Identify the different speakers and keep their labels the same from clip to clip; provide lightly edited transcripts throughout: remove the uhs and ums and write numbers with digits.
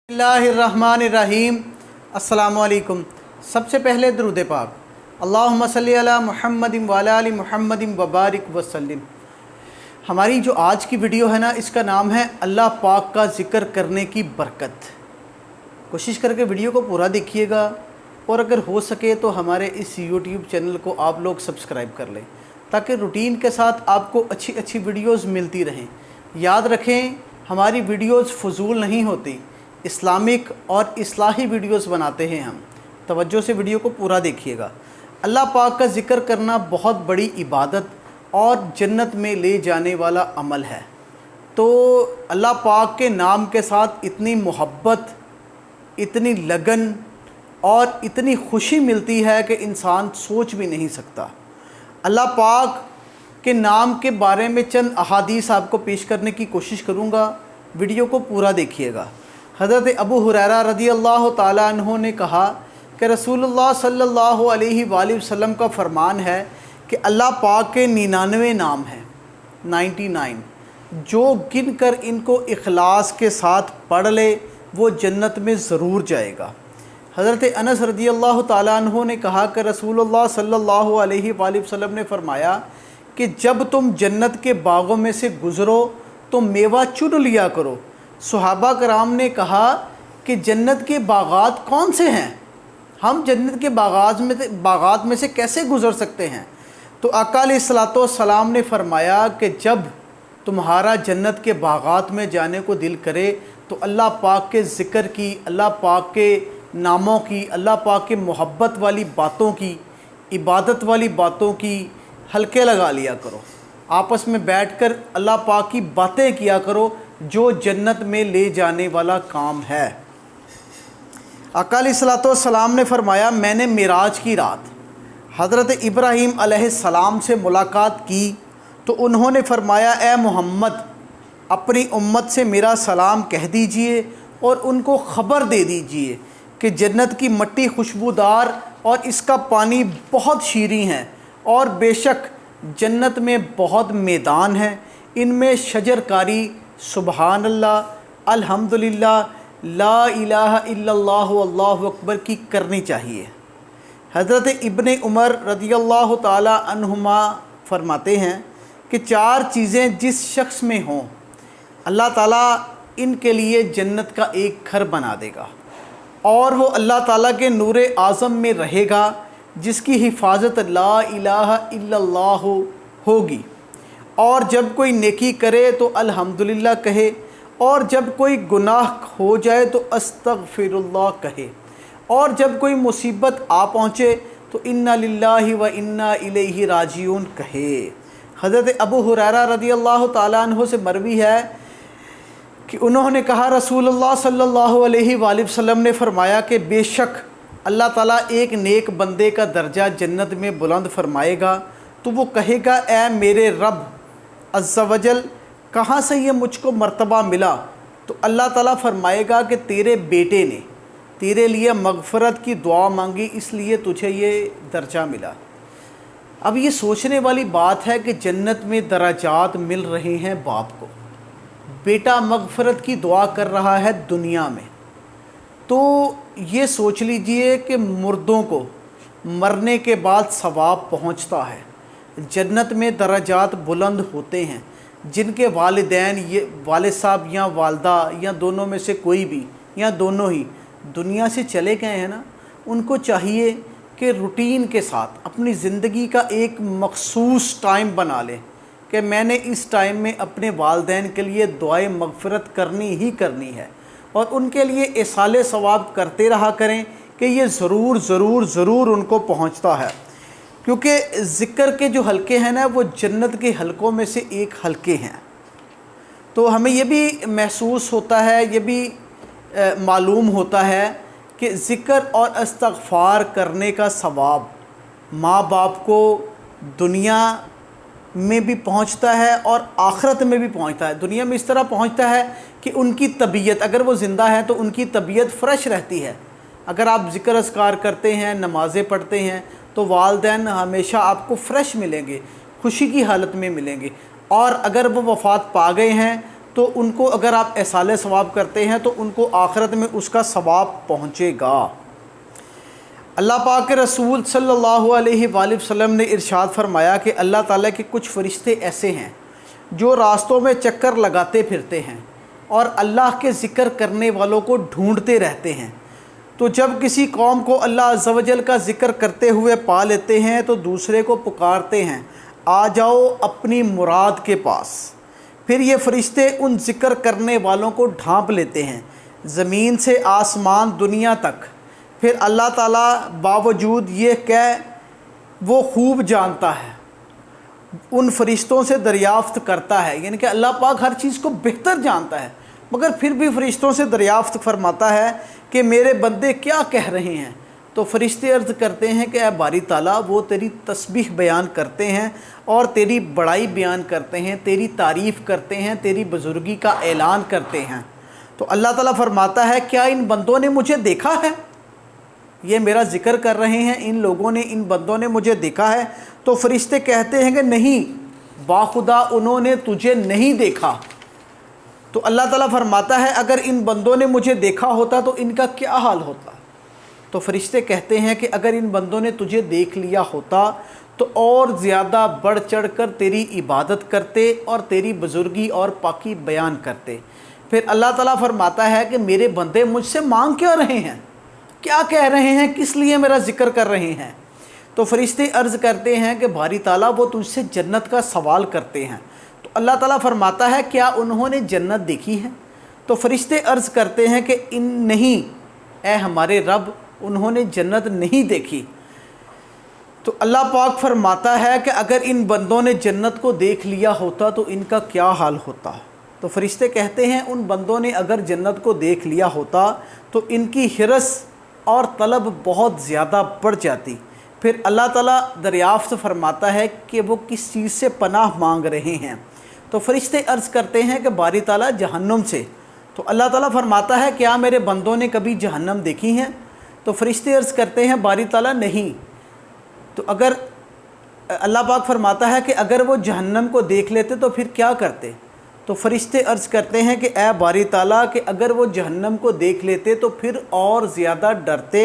Speaker 1: बिस्मिल्लाहिर्रहमानिर्रहीम। अस्सलामुअलैकुम। सबसे पहले दरूद पाक, अल्लाहुम्मा सल्ली अला मुहम्मदिन व अला आलि मुहम्मदिन व बारिक वसल्लिम। हमारी जो आज की वीडियो है ना, इसका नाम है अल्लाह पाक का ज़िक्र करने की बरकत। कोशिश करके वीडियो को पूरा देखिएगा और अगर हो सके तो हमारे इस यूट्यूब चैनल को आप लोग सब्सक्राइब कर लें ताकि रूटीन के साथ आपको अच्छी अच्छी वीडियोज़ मिलती रहें। याद रखें, हमारी वीडियोज़ फजूल नहीं होती, इस्लामिक और इस्लाही वीडियोस बनाते हैं हम। तवज्जो से वीडियो को पूरा देखिएगा। अल्लाह पाक का ज़िक्र करना बहुत बड़ी इबादत और जन्नत में ले जाने वाला अमल है। तो अल्लाह पाक के नाम के साथ इतनी मोहब्बत, इतनी लगन और इतनी खुशी मिलती है कि इंसान सोच भी नहीं सकता। अल्लाह पाक के नाम के बारे में चंद अहादीस आपको पेश करने की कोशिश करूँगा, वीडियो को पूरा देखिएगा। हज़रत अबू हुरैरा रज़ियल्लाहु ताला अन्हु ने कहा कि रसूलुल्लाह सल्लल्लाहु अलैहि वसल्लम का फरमान है कि अल्लाह पाक के 99 नाम हैं, 99, जो गिन कर इनको इखलास के साथ पढ़ ले वो जन्नत में ज़रूर जाएगा। हज़रत अनस रज़ियल्लाहु ताला अन्हु ने कहा कि रसूलुल्लाह सल्लल्लाहु अलैहि वसल्लम ने फरमाया कि जब तुम जन्नत के बागों में से गुज़रो तो मेवा चुन लिया करो। सहाबा कराम ने कहा कि जन्नत के बागात कौन से हैं, हम जन्नत के बागात में से कैसे गुज़र सकते हैं? तो आका अलैहिस्सलातु वस्सलाम ने फरमाया कि जब तुम्हारा जन्नत के बागात में जाने को दिल करे तो अल्लाह पाक के ज़िक्र की, अल्लाह पाक के नामों की, अल्लाह पाक के मोहब्बत वाली बातों की, इबादत वाली बातों की हलके लगा लिया करो। आपस में बैठकर अल्लाह पाक की बातें किया करो, जो जन्नत में ले जाने वाला काम है। आका अलैहिस्सलातु वस्सलाम ने फरमाया, मैंने मिराज की रात हज़रत इब्राहीम अलैहिस्सलाम से मुलाकात की तो उन्होंने फरमाया, ए मोहम्मद, अपनी उम्मत से मेरा सलाम कह दीजिए और उनको ख़बर दे दीजिए कि जन्नत की मट्टी खुशबूदार और इसका पानी बहुत शीरीं है और बेशक जन्नत में बहुत मैदान हैं, इनमें शजरकारी सुबहान अल्लाह, अल्हम्दुलिल्लाह, ला इलाहा इल्लल्लाहु अल्लाहु अकबर की करनी चाहिए। हज़रत इब्ने उमर रज़ियल्लाहु ताला अन्हुमा फरमाते हैं कि 4 चीज़ें जिस शख्स में हों अल्लाह ताला इनके लिए जन्नत का एक घर बना देगा और वो अल्लाह ताला के नूर आज़म में रहेगा जिसकी हिफाजत ला इलाहा इल्लल्लाहु होगी। और जब कोई नेकी करे तो अल्हम्दुलिल्लाह कहे और जब कोई गुनाह हो जाए तो अस्तगफिरुल्लाह कहे और जब कोई मुसीबत आ पहुँचे तो इन्ना लिल्लाहि व इन्ना इलैहि राजिऊन कहे। हज़रत अबू हुरैरा रज़ियल्लाहु ताला अन्हु से मरवी है कि उन्होंने कहा, रसूलुल्लाह सल्लल्लाहु अलैहि वसल्लम ने फरमाया कि बेशक अल्लाह ताला एक नेक बंदे का दर्जा जन्नत में बुलंद फरमाएगा तो वो कहेगा, ए मेरे रब अज़्ज़ा वजल, कहाँ से ये मुझको मर्तबा मिला? तो अल्लाह ताला फरमाएगा कि तेरे बेटे ने तेरे लिए मग़फ़रत की दुआ मांगी इसलिए तुझे ये दर्जा मिला। अब ये सोचने वाली बात है कि जन्नत में दराजात मिल रहे हैं बाप को, बेटा मग़फ़रत की दुआ कर रहा है दुनिया में। तो ये सोच लीजिए कि मुर्दों को मरने के बाद सवाब पहुंचता है, जन्नत में दराजात बुलंद होते हैं। जिनके वालिदैन, ये वालिद साहब या वालदा या दोनों में से कोई भी या दोनों ही दुनिया से चले गए हैं ना, उनको चाहिए कि रूटीन के साथ अपनी ज़िंदगी का एक मखसूस टाइम बना लें कि मैंने इस टाइम में अपने वालिदैन के लिए दुआए मग़फ़िरत करनी ही करनी है और उनके लिए इसाले सवाब करते रहा करें कि ये ज़रूर उनको पहुंचता है। क्योंकि ज़िक्र के जो हलके हैं ना, वो जन्नत के हलकों में से एक हलके हैं। तो हमें ये भी महसूस होता है, ये भी मालूम होता है कि ज़िक्र और इस्तग़फ़ार करने का सवाब माँ बाप को दुनिया में भी पहुंचता है और आखिरत में भी पहुंचता है। दुनिया में इस तरह पहुंचता है कि उनकी तबीयत, अगर वो ज़िंदा है तो उनकी तबीयत फ़्रेश रहती है। अगर आप ज़िक्र अस्कार करते हैं, नमाज़ें पढ़ते हैं तो वालिदैन हमेशा आपको फ़्रेश मिलेंगे, खुशी की हालत में मिलेंगे। और अगर वो वफ़ात पा गए हैं تو ان کو اگر آپ ایصال ثواب کرتے ہیں تو ان کو آخرت میں اس کا ثواب پہنچے گا۔ اللہ پاک کے رسول صلی اللہ علیہ وآلہ وسلم نے ارشاد فرمایا کہ اللہ تعالیٰ کے کچھ فرشتے ایسے ہیں جو راستوں میں چکر لگاتے پھرتے ہیں اور اللہ کے ذکر کرنے والوں کو ڈھونڈتے رہتے ہیں، تو جب کسی قوم کو اللہ عز و جل کا ذکر کرتے ہوئے پا لیتے ہیں تو دوسرے کو پکارتے ہیں، آ جاؤ اپنی مراد کے پاس۔ پھر یہ فرشتے ان ذکر کرنے والوں کو ڈھانپ لیتے ہیں زمین سے آسمان دنیا تک۔ پھر اللہ تعالیٰ باوجود یہ کہ وہ خوب جانتا ہے ان فرشتوں سے دریافت کرتا ہے، یعنی کہ اللہ پاک ہر چیز کو بہتر جانتا ہے، مگر پھر بھی فرشتوں سے دریافت فرماتا ہے کہ میرے بندے کیا کہہ رہے ہیں۔ تو فرشتے عرض کرتے ہیں کہ اے باری تعالیٰ، وہ تیری تسبیح بیان کرتے ہیں اور تیری بڑائی بیان کرتے ہیں، تیری تعریف کرتے ہیں، تیری بزرگی کا اعلان کرتے ہیں۔ تو اللہ تعالیٰ فرماتا ہے کیا ان بندوں نے مجھے دیکھا ہے؟ یہ میرا ذکر کر رہے ہیں، ان لوگوں نے، ان بندوں نے مجھے دیکھا ہے؟ تو فرشتے کہتے ہیں کہ نہیں، باخدا انہوں نے تجھے نہیں دیکھا۔ تو اللہ تعالیٰ فرماتا ہے اگر ان بندوں نے مجھے دیکھا ہوتا تو ان کا کیا حال ہوتا؟ تو فرشتے کہتے ہیں کہ اگر ان بندوں نے تجھے دیکھ لیا ہوتا تو اور زیادہ بڑھ چڑھ کر تیری عبادت کرتے اور تیری بزرگی اور پاکی بیان کرتے۔ پھر اللہ تعالیٰ فرماتا ہے کہ میرے بندے مجھ سے مانگ کیا رہے ہیں، کیا کہہ رہے ہیں، کس لیے میرا ذکر کر رہے ہیں؟ تو فرشتے عرض کرتے ہیں کہ باری تعالیٰ وہ تجھ سے جنت کا سوال کرتے ہیں۔ تو اللہ تعالیٰ فرماتا ہے کیا انہوں نے جنت دیکھی ہے؟ تو فرشتے عرض کرتے ہیں کہ نہیں اے ہمارے رب، انہوں نے جنت نہیں دیکھی۔ تو اللہ پاک فرماتا ہے کہ اگر ان بندوں نے جنت کو دیکھ لیا ہوتا تو ان کا کیا حال ہوتا؟ تو فرشتے کہتے ہیں ان بندوں نے اگر جنت کو دیکھ لیا ہوتا تو ان کی حرص اور طلب بہت زیادہ بڑھ جاتی۔ پھر اللہ تعالیٰ دریافت فرماتا ہے کہ وہ کس چیز سے پناہ مانگ رہے ہیں؟ تو فرشتے عرض کرتے ہیں کہ باری تعالیٰ جہنم سے۔ تو اللہ تعالیٰ فرماتا ہے کیا میرے بندوں نے کبھی جہنم دیکھی ہیں؟ تو فرشتے عرض کرتے ہیں باری تعالیٰ نہیں۔ تو اگر اللہ پاک فرماتا ہے کہ اگر وہ جہنم کو دیکھ لیتے تو پھر کیا کرتے؟ تو فرشتے عرض کرتے ہیں کہ اے باری تعالیٰ کہ اگر وہ جہنم کو دیکھ لیتے تو پھر اور زیادہ ڈرتے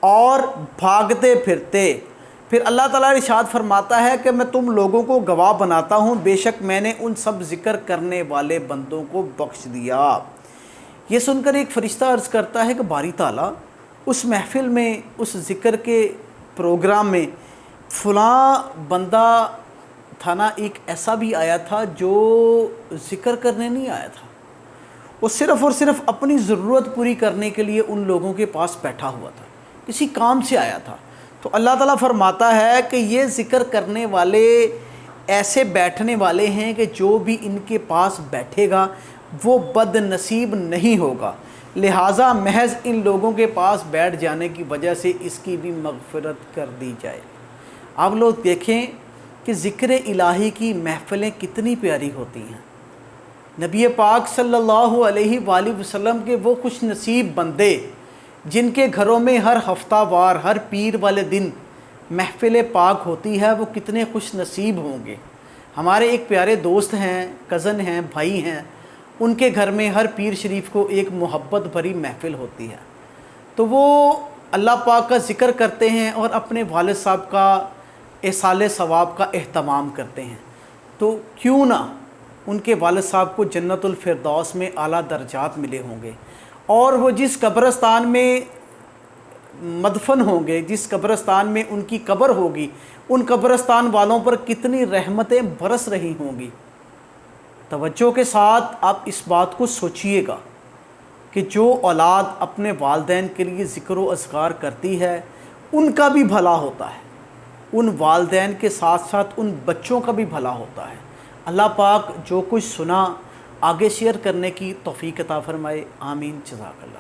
Speaker 1: اور بھاگتے پھرتے۔ پھر اللہ تعالیٰ ارشاد فرماتا ہے کہ میں تم لوگوں کو گواہ بناتا ہوں، بے شک میں نے ان سب ذکر کرنے والے بندوں کو بخش دیا۔ یہ سن کر ایک فرشتہ عرض کرتا ہے کہ باری تعالیٰ اس محفل میں، اس ذکر کے پروگرام میں فلاں بندہ تھا نا، ایک ایسا بھی آیا تھا جو ذکر کرنے نہیں آیا تھا، وہ صرف اور صرف اپنی ضرورت پوری کرنے کے لیے ان لوگوں کے پاس بیٹھا ہوا تھا، کسی کام سے آیا تھا۔ تو اللہ تعالیٰ فرماتا ہے کہ یہ ذکر کرنے والے ایسے بیٹھنے والے ہیں کہ جو بھی ان کے پاس بیٹھے گا وہ بد نصیب نہیں ہوگا، لہٰذا محض ان لوگوں کے پاس بیٹھ جانے کی وجہ سے اس کی بھی مغفرت کر دی جائے۔ آپ لوگ دیکھیں کہ ذکر الہی کی محفلیں کتنی پیاری ہوتی ہیں۔ نبی پاک صلی اللہ علیہ وآلہ وسلم کے وہ خوش نصیب بندے جن کے گھروں میں ہر ہفتہ وار، ہر پیر والے دن محفل پاک ہوتی ہے، وہ کتنے خوش نصیب ہوں گے۔ ہمارے ایک پیارے دوست ہیں، کزن ہیں، بھائی ہیں، ان کے گھر میں ہر پیر شریف کو ایک محبت بھری محفل ہوتی ہے، تو وہ اللہ پاک کا ذکر کرتے ہیں اور اپنے والد صاحب کا ایصال ثواب کا اہتمام کرتے ہیں۔ تو کیوں نہ ان کے والد صاحب کو جنت الفردوس میں اعلیٰ درجات ملے ہوں گے، اور وہ جس قبرستان میں مدفن ہوں گے، جس قبرستان میں ان کی قبر ہوگی، ان قبرستان والوں پر کتنی رحمتیں برس رہی ہوں گی۔ توجہ کے ساتھ آپ اس بات کو سوچئے گا کہ جو اولاد اپنے والدین کے لیے ذکر و اذکار کرتی ہے ان کا بھی بھلا ہوتا ہے، ان والدین کے ساتھ ساتھ ان بچوں کا بھی بھلا ہوتا ہے۔ اللہ پاک جو کچھ سنا آگے شیئر کرنے کی توفیق عطا فرمائے، آمین، جزاک اللہ۔